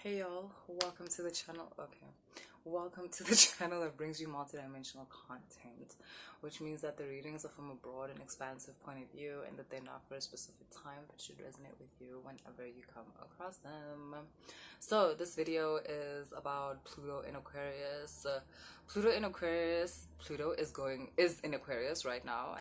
Hey y'all, welcome to the channel. Welcome to the channel that brings you multidimensional content, which means that the readings are from a broad and expansive point of view and that they're not for a specific time but should resonate with you whenever you come across them. So this video is about Pluto in Aquarius. Pluto is in Aquarius right now.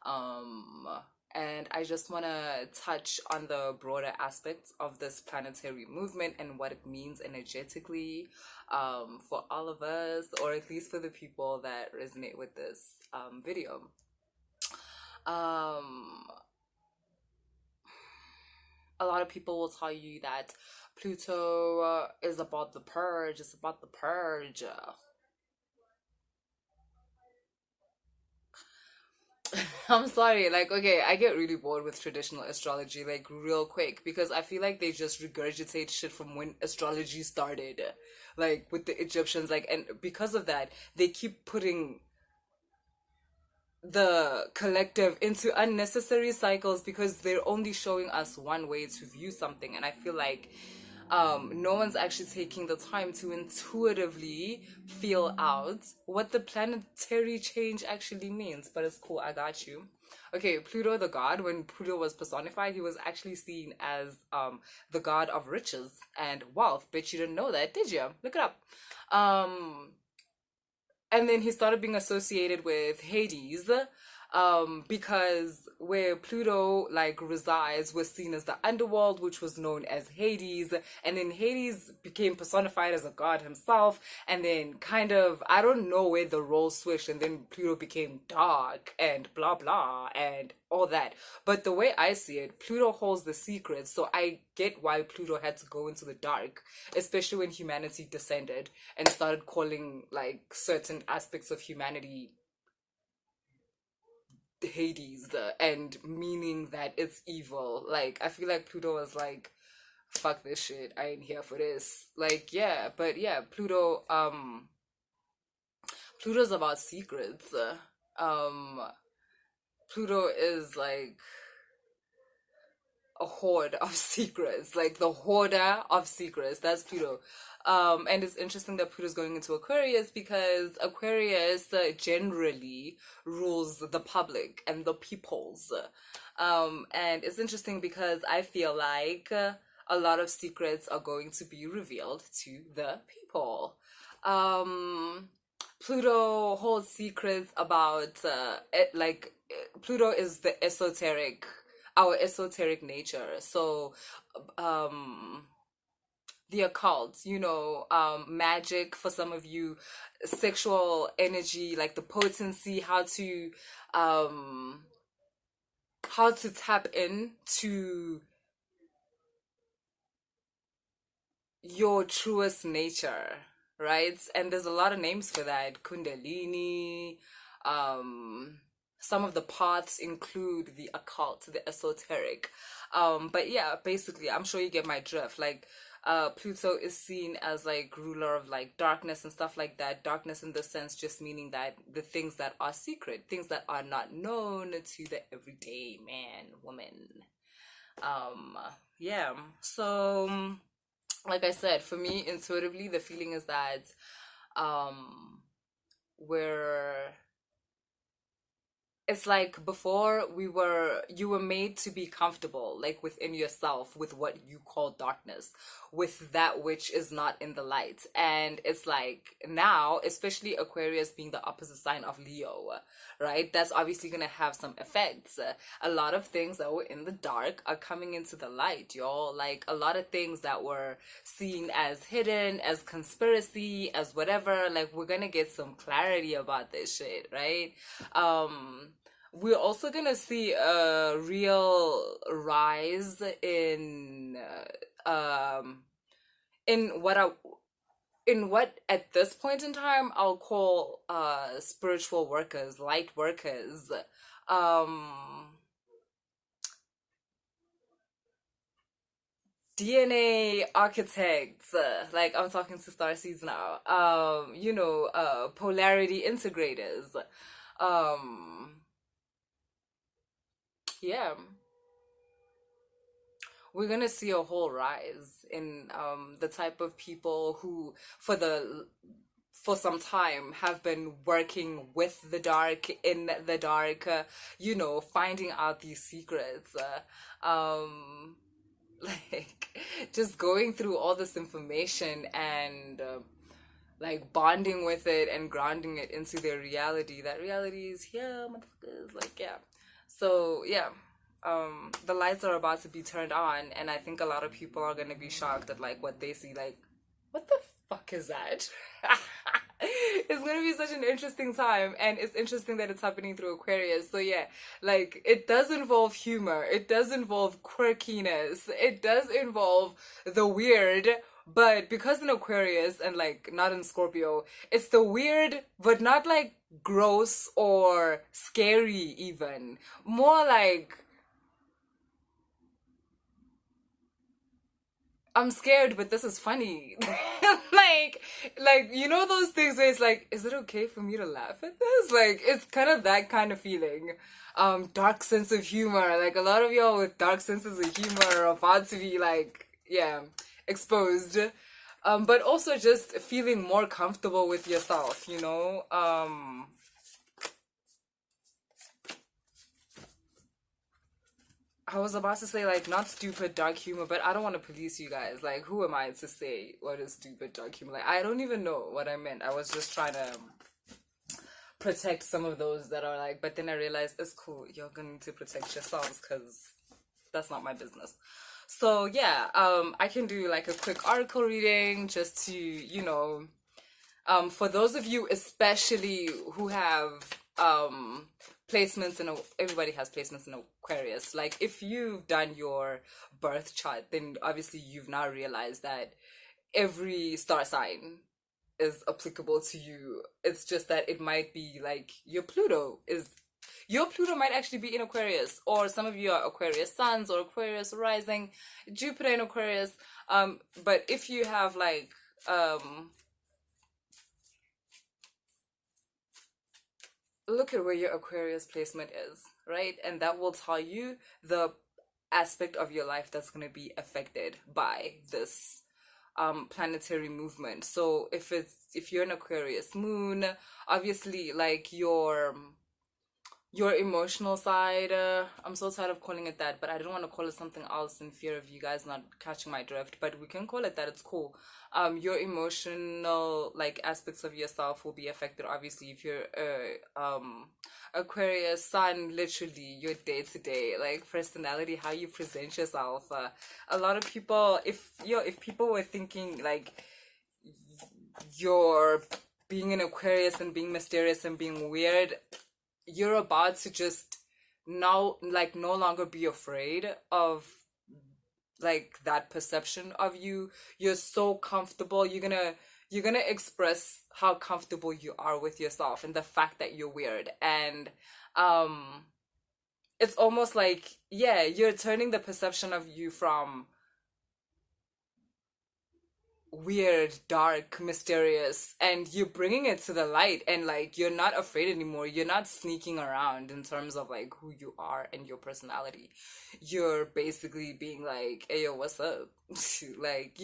And I just want to touch on the broader aspects of this planetary movement and what it means energetically for all of us, or at least for the people that resonate with this video. A lot of people will tell you that Pluto is about the purge, it's about the purge. I'm sorry, like, okay, I get really bored with traditional astrology, like, real quick, because I feel like they just regurgitate shit from when astrology started, like, with the Egyptians, like, and because of that, they keep putting the collective into unnecessary cycles because they're only showing us one way to view something. And I feel like no one's actually taking the time to intuitively feel out what the planetary change actually means. But it's cool, I got you. Okay, Pluto the god, when Pluto was personified, he was actually seen as the god of riches and wealth. Bet you didn't know that, did you? Look it up. And then he started being associated with Hades, because where Pluto like resides was seen as the underworld, which was known as Hades, and then Hades became personified as a god himself, and then kind of, I don't know where the roles switched, and then Pluto became dark and blah blah and all that. But the way I see it, Pluto holds the secrets, so I get why Pluto had to go into the dark, especially when humanity descended and started calling like certain aspects of humanity Hades, and meaning that it's evil. Like, I feel like Pluto was like, fuck this shit, I ain't here for this. Like, yeah, but yeah, Pluto's about secrets. Um, Pluto is like a hoard of secrets, like the hoarder of secrets. That's Pluto. And it's interesting that Pluto's going into Aquarius because Aquarius generally rules the public and the peoples. And it's interesting because I feel like a lot of secrets are going to be revealed to the people. Pluto holds secrets about Pluto is the esoteric, our esoteric nature. So the occult, magic for some of you, sexual energy, like the potency, how to tap in to your truest nature, right? And there's a lot of names for that. Kundalini, some of the paths include the occult, the esoteric. But yeah, basically, I'm sure you get my drift. Like, Pluto is seen as like ruler of like darkness and stuff like that. Darkness in the sense just meaning that the things that are secret, things that are not known to the everyday man, woman. Um, yeah. So like I said, for me, intuitively, the feeling is that um, we're it's like before you were made to be comfortable like within yourself with what you call darkness, with that which is not in the light. And it's like now, especially Aquarius being the opposite sign of Leo, right, that's obviously gonna have some effects. A lot of things that were in the dark are coming into the light, y'all. Like a lot of things that were seen as hidden, as conspiracy, as whatever, like we're gonna get some clarity about this shit, right? We're also gonna see a real rise in what I in what at this point in time I'll call spiritual workers, light workers, um DNA architects, like I'm talking to starseeds now, polarity integrators, um yeah. we're gonna see a whole rise in the type of people who for some time have been working with the dark, in the dark, finding out these secrets, like just going through all this information and like bonding with it and grounding it into their reality. That reality is here, motherfuckers. Like, yeah. So yeah, the lights are about to be turned on, and I think a lot of people are gonna be shocked at like what they see. Like, what the fuck is that? It's gonna be such an interesting time, and it's interesting that it's happening through Aquarius. So yeah, like it does involve humor, it does involve quirkiness, it does involve the weird, but because in Aquarius and like not in Scorpio, it's the weird, but not like gross or scary even. More like I'm scared, but this is funny. like, you know those things where it's like, is it okay for me to laugh at this? Like, it's kind of that kind of feeling. Dark sense of humor. Like a lot of y'all with dark senses of humor are about to be like, yeah, exposed. But also just feeling more comfortable with yourself, you know? I was about to say like not stupid dark humor, but I don't want to police you guys. Like, who am I to say what is stupid dark humor? Like, I don't even know what I meant. I was just trying to protect some of those that are like, but then I realized it's cool. You're going to protect yourselves because that's not my business. So yeah, I can do like a quick article reading just to, for those of you especially who have placements in everybody has placements in Aquarius. Like if you've done your birth chart, then obviously you've now realized that every star sign is applicable to you. It's just that it might be like your Pluto might actually be in Aquarius, or some of you are Aquarius suns or Aquarius rising, Jupiter in Aquarius. But if you have like look at where your Aquarius placement is, right? And that will tell you the aspect of your life that's going to be affected by this planetary movement. So if you're an Aquarius moon, obviously like your emotional side, I'm so tired of calling it that, but I don't want to call it something else in fear of you guys not catching my drift, but we can call it that. It's cool. Your emotional like aspects of yourself will be affected obviously if you're Aquarius sun, literally your day to day like personality, how you present yourself. A lot of people, if people were thinking like you're being an Aquarius and being mysterious and being weird, you're about to just now like no longer be afraid of like that perception of you. You're so comfortable. You're gonna express how comfortable you are with yourself and the fact that you're weird. And um it's almost like, yeah, you're turning the perception of you from weird, dark, mysterious, and you're bringing it to the light, and like you're not afraid anymore. You're not sneaking around in terms of like who you are and your personality. You're basically being like, hey yo, what's up? Like,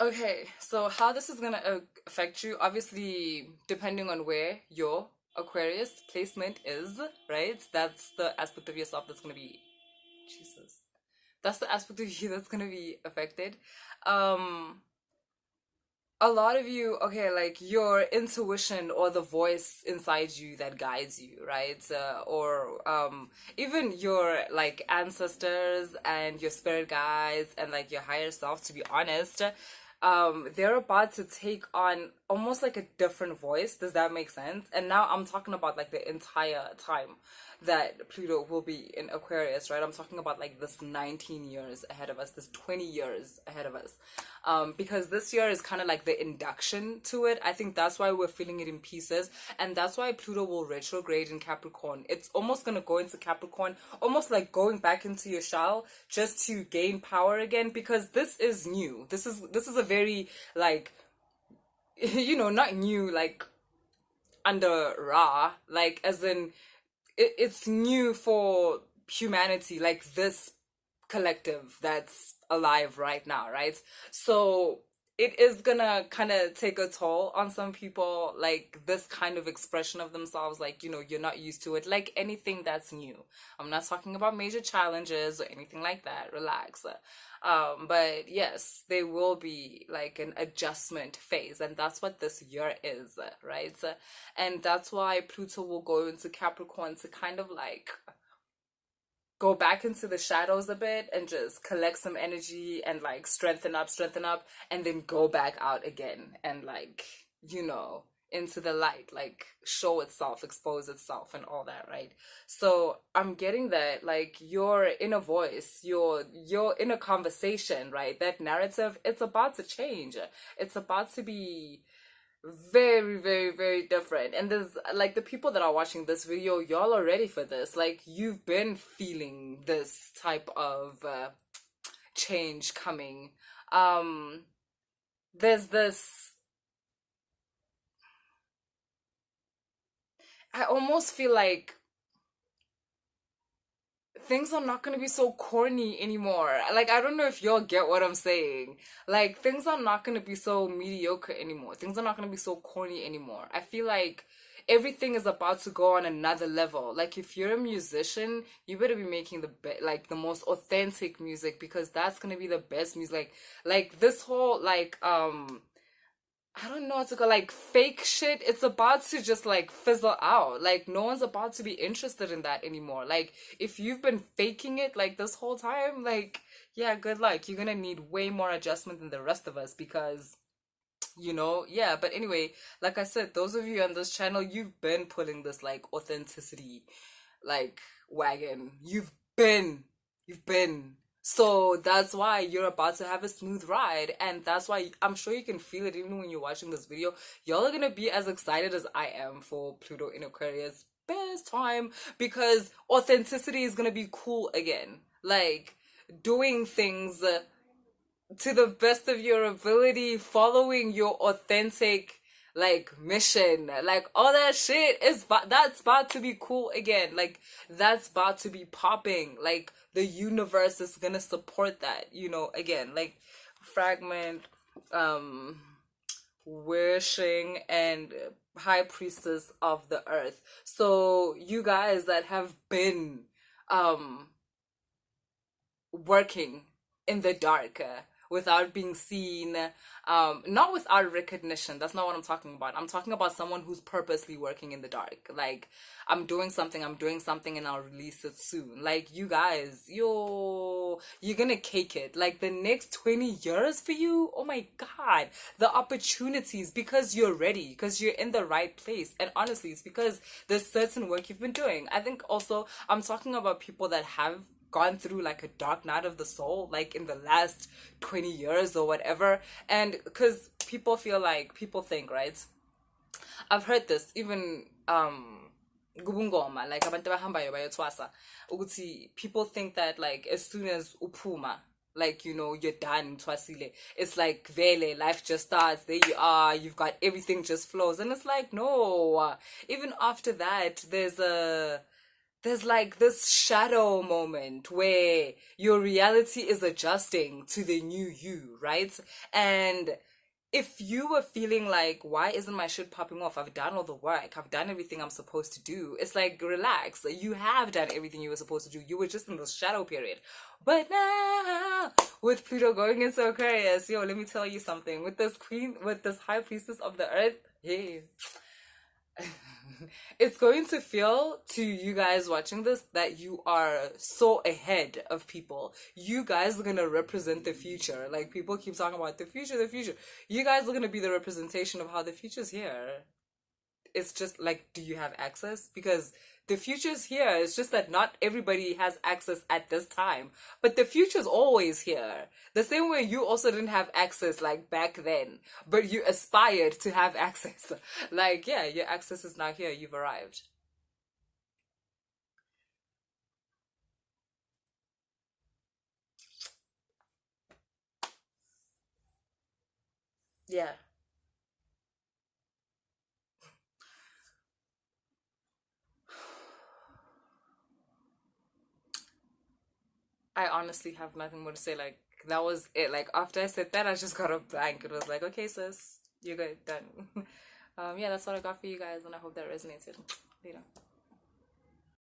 Okay, so how this is gonna affect you, obviously, depending on where your Aquarius placement is, right? That's the aspect of yourself that's gonna be, Jesus. That's the aspect of you that's gonna be affected. Um, a lot of you, okay, like your intuition or the voice inside you that guides you, right? Or even your like ancestors and your spirit guides and like your higher self, to be honest, they're about to take on almost like a different voice. Does that make sense? And now I'm talking about like the entire time that Pluto will be in Aquarius, right? I'm talking about like this 19 years ahead of us, this 20 years ahead of us. Because this year is kind of like the induction to it. I think that's why we're feeling it in pieces. And that's why Pluto will retrograde in Capricorn. It's almost going to go into Capricorn, almost like going back into your shell just to gain power again, because this is new. This is a very like, not new, like under Ra, like as in it's new for humanity, like this collective that's alive right now, right? So it is gonna kind of take a toll on some people, like this kind of expression of themselves, like, you're not used to it, like anything that's new. I'm not talking about major challenges or anything like that, relax. But yes, there will be like an adjustment phase, and that's what this year is, right? And that's why Pluto will go into Capricorn to kind of like go back into the shadows a bit and just collect some energy and like strengthen up, and then go back out again and like, into the light, like show itself, expose itself, and all that, right? So I'm getting that like your inner voice, your inner conversation, right? That narrative, it's about to change. It's about to be very, very, very different. And there's like the people that are watching this video, y'all are ready for this. Like you've been feeling this type of change coming. um there's this, I almost feel like things are not going to be so corny anymore. Like, I don't know if y'all get what I'm saying. Like, things are not going to be so mediocre anymore. Things are not going to be so corny anymore. I feel like everything is about to go on another level. Like, if you're a musician, you better be making like the most authentic music, because that's going to be the best music. Like this whole like I don't know what to call, like fake shit. It's about to just like fizzle out. Like no one's about to be interested in that anymore. Like if you've been faking it like this whole time, like yeah, good luck. You're gonna need way more adjustment than the rest of us, because yeah. But anyway, like I said, those of you on this channel, you've been pulling this like authenticity like wagon. You've been. So that's why you're about to have a smooth ride, and that's why I'm sure you can feel it even when you're watching this video. Y'all are gonna be as excited as I am for Pluto in Aquarius. Best time, because authenticity is gonna be cool again. Like doing things to the best of your ability, following your authentic like mission, like all that shit that's about to be cool again. Like that's about to be popping. Like the universe is gonna support that, again. Like fragment, um wishing, and high priestess of the earth. So you guys that have been um working in the dark, without being seen, not without recognition. That's not what I'm talking about. I'm talking about someone who's purposely working in the dark. Like I'm doing something and I'll release it soon. Like you guys, you're gonna cake it. Like the next 20 years for you, oh my god, the opportunities, because you're ready, because you're in the right place. And honestly, it's because there's certain work you've been doing. I think also I'm talking about people that have gone through like a dark night of the soul, like in the last 20 years or whatever. And because people think, right? I've heard this even kubungoma, like abantu abahambayo bayothwasa, ukuthi people think that like as soon as uphuma, like you're done twasile, it's like vele life just starts, there you are, you've got everything just flows. And it's like no, even after that there's like this shadow moment where your reality is adjusting to the new you, right? And if you were feeling like, why isn't my shit popping off? I've done all the work. I've done everything I'm supposed to do. It's like, relax. You have done everything you were supposed to do. You were just in the shadow period. But now, with Pluto going into Aquarius, yo, let me tell you something. With this high priestess of the earth, hey, it's going to feel to you guys watching this that you are so ahead of people. You guys are gonna represent the future. Like people keep talking about the future, the future. You guys are gonna be the representation of how the future's here. It's just like, do you have access? Because the future's here. It's just that not everybody has access at this time. But the future's always here. The same way you also didn't have access like back then, but you aspired to have access. Like, yeah, your access is now here. You've arrived. Yeah. I honestly have nothing more to say. Like, that was it. Like, after I said that, I just got a blank. It was like, okay, sis, you're good, done. Yeah, that's what I got for you guys, and I hope that resonated. Later.